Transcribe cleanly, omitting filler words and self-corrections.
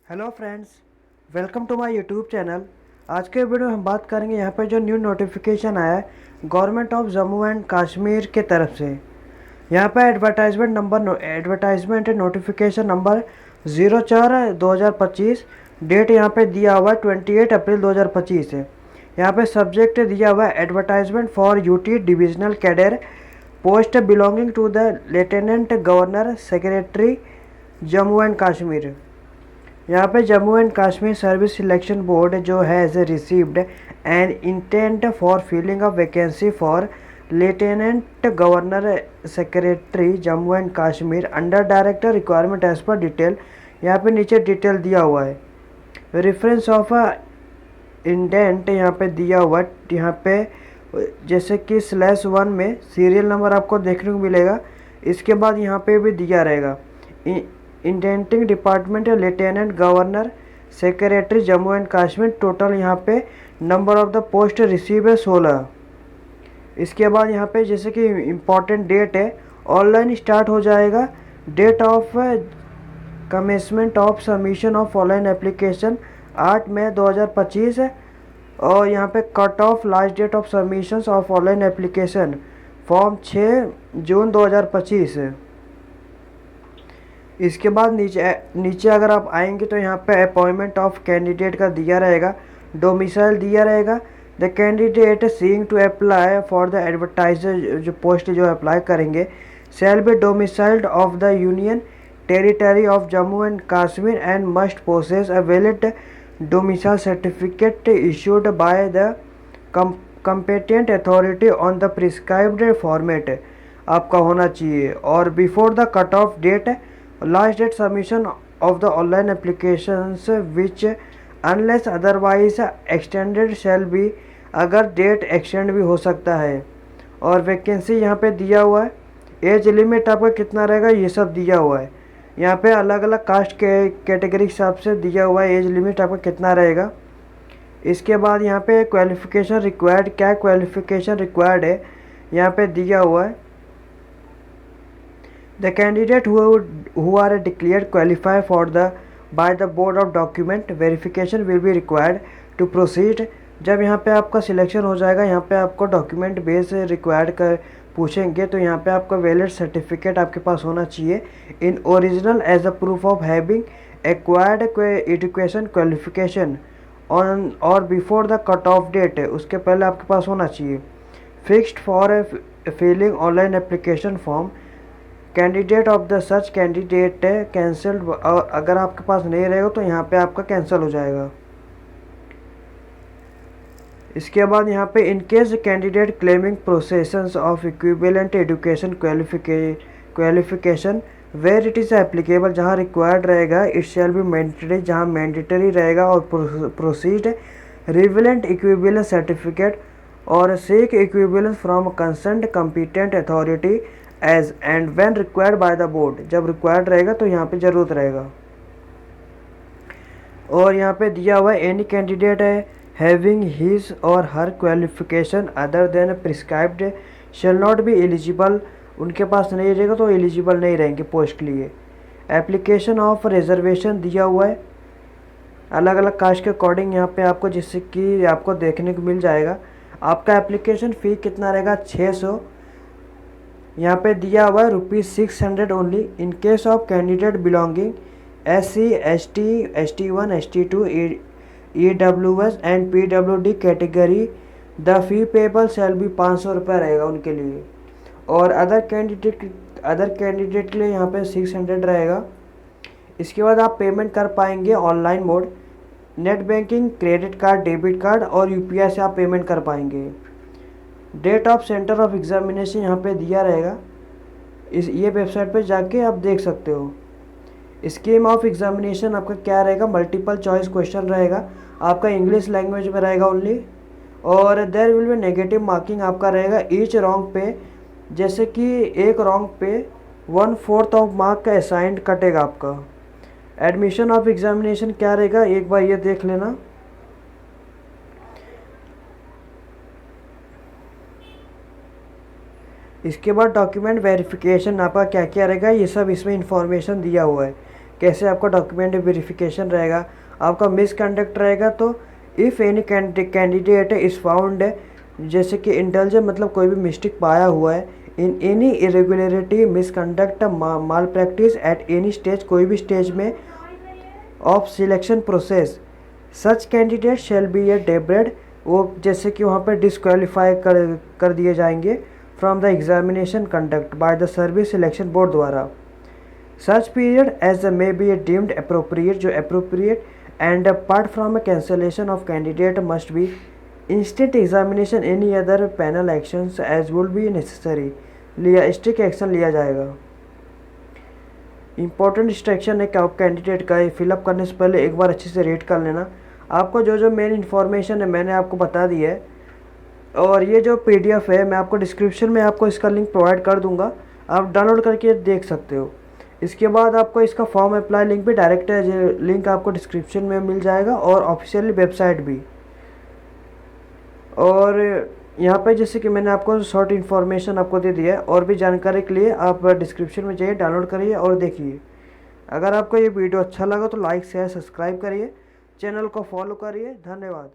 Hello friends, welcome to my YouTube channel. आज के video में हम बात करेंगे यहाँ पे जो न्यू नोटिफिकेशन आया है government of Jammu and Kashmir के तरफ से। यहाँ पे एडवर्टाइजमेंट नोटिफिकेशन नंबर 04/2025, डेट यहाँ पे दिया हुआ है 28 अप्रैल 2025 है। यहाँ पे सब्जेक्ट दिया हुआ है advertisement for UT divisional cadre post belonging to the lieutenant governor secretary Jammu and Kashmir. यहाँ पे Jammu and Kashmir service selection board जो है received an intent for filling a vacancy for lieutenant governor secretary Jammu and Kashmir under director requirement as per detail. यहाँ पे नीचे detail दिया हुआ है। रेफरेंस ऑफ इंडेंट यहाँ पे दिया हुआ है। यहाँ पे जैसे कि /1 में सीरियल नंबर आपको देखने को मिलेगा। इसके बाद यहाँ पे भी दिया रहेगा इंडेंटिंग डिपार्टमेंट या lieutenant governor secretary Jammu and Kashmir. Total यहाँ पे number of the post receive है 16। इसके बाद यहाँ पे जैसे कि इम्पॉर्टेंट डेट है, ऑनलाइन स्टार्ट हो जाएगा। Date of commencement of submission of online application 8 मई 2025 है। और यहाँ पे cut off last date of submission of online application form 6 जून 2025 है। इसके बाद नीचे अगर आप आएंगे तो यहाँ पे अपॉइंटमेंट ऑफ कैंडिडेट का दिया रहेगा, डोमिसाइल दिया रहेगा। The candidate seeing to apply for the advertiser जो पोस्ट जो अप्लाई करेंगे shall be domiciled of the union territory of Jammu and Kashmir and must possess a valid domicile certificate issued by the competent authority on the prescribed format आपका होना चाहिए। और before the cut off date last date submission of the online applications which unless otherwise extended shall be, अगर date extend भी हो सकता है। और वैकेंसी यहाँ पे दिया हुआ है। एज लिमिट आपका कितना रहेगा ये सब दिया हुआ है। यहाँ पे अलग अलग कास्ट के कैटेगरी के हिसाब से दिया हुआ है एज लिमिट आपका कितना रहेगा। इसके बाद यहाँ पे क्वालिफिकेशन रिक्वायर्ड, क्या क्वालिफिकेशन रिक्वायर्ड है यहाँ पे दिया हुआ है। The candidate who are declared qualified for the by the board of document verification will be required to proceed। जब यहाँ पे आपका सिलेक्शन हो जाएगा, यहाँ पे आपको डॉक्यूमेंट बेस रिक्वायर्ड कर पूछेंगे तो यहाँ पे आपका वैलिड सर्टिफिकेट आपके पास होना चाहिए in original as a proof of having acquired education qualification on or before the cut off date है, उसके पहले आपके पास होना चाहिए। Fixed for filling online application form candidate of the such candidate cancelled. अगर आपके पास नहीं रहेगा तो यहाँ पे आपका कैंसिल हो जाएगा। इसके बाद यहाँ पे in case candidate claiming possession of equivalent education qualification where it is applicable, जहाँ रिक्वायर्ड रहेगा इट शैल बी मैंडेटरी, जहाँ मैंडेटरी रहेगा। और प्रोसीड रिवेलेंट इक्विवेलेंस सर्टिफिकेट और seek equivalence from concerned competent authority as and when required by the board, जब required रहेगा तो यहाँ पे ज़रूरत रहेगा। और यहाँ पे दिया हुआ है एनी कैंडिडेट है having his or her qualification other than prescribed shall not be eligible, उनके पास नहीं रहेगा तो एलिजिबल नहीं रहेंगे पोस्ट के लिए। एप्लीकेशन ऑफ रिजर्वेशन दिया हुआ है अलग अलग कास्ट के अकॉर्डिंग यहाँ पे आपको, जिससे कि आपको देखने को मिल जाएगा। आपका एप्लीकेशन फ़ी कितना रहेगा 600। यहाँ पे दिया हुआ है ₹600 only in case of candidate belonging SC ST ST1 ST2 EWS and PWD category. The fee payable shall be 500 रुपये रहेगा उनके लिए। और अदर कैंडिडेट के लिए यहाँ पे 600 रहेगा। इसके बाद आप पेमेंट कर पाएंगे online mode, net banking, credit card, debit card और UPI से आप पेमेंट कर पाएंगे। Date of centre of examination यहाँ पे दिया रहेगा, ये वेबसाइट पे जाके आप देख सकते हो। स्कीम ऑफ एग्जामिनेशन आपका क्या रहेगा, मल्टीपल चॉइस क्वेश्चन रहेगा, आपका इंग्लिश लैंग्वेज में रहेगा ओनली। और there will be negative marking आपका रहेगा ईच रॉन्ग पे, जैसे कि एक रॉन्ग पे 1/4 ऑफ मार्क का असाइंड कटेगा आपका। एडमिशन ऑफ एग्जामिनेशन क्या रहेगा एक बार ये देख लेना। इसके बाद डॉक्यूमेंट वेरिफिकेशन आपका क्या क्या रहेगा ये सब इसमें इंफॉर्मेशन दिया हुआ है। कैसे आपका डॉक्यूमेंट वेरिफिकेशन रहेगा, आपका मिसकंडक्ट रहेगा। तो if any candidate is found, जैसे कि इंटेलिजेंट मतलब कोई भी मिस्टेक पाया हुआ है, in any irregularity misconduct malpractice at any stage, कोई भी स्टेज में of selection process, such candidate shall be a debarred, वो जैसे कि वहाँ पर डिसक्वालीफाई कर दिए जाएंगे from the examination conduct by the service selection board द्वारा। Such period as may be a deemed appropriate, जो appropriate and apart from a cancellation of candidate must be instant examination any other panel actions as would be necessary, लिया strict action लिया जाएगा। Important instruction है कि आप candidate का fill up करने से पहले एक बार अच्छे से रीड कर लेना। आपको जो मेन इन्फॉर्मेशन है मैंने आपको बता दी है, और ये जो PDF है मैं आपको डिस्क्रिप्शन में आपको इसका लिंक प्रोवाइड कर दूंगा, आप डाउनलोड करके देख सकते हो। इसके बाद आपको इसका फॉर्म अप्लाई लिंक भी डायरेक्ट लिंक आपको डिस्क्रिप्शन में मिल जाएगा, और ऑफिशियली वेबसाइट भी। और यहाँ पे जैसे कि मैंने आपको शॉर्ट इन्फॉर्मेशन आपको दे दिया है, और भी जानकारी के लिए आप डिस्क्रिप्शन में जाइए, डाउनलोड करिए और देखिए। अगर आपको ये वीडियो अच्छा लगा तो लाइक शेयर सब्सक्राइब करिए, चैनल को फॉलो करिए। धन्यवाद।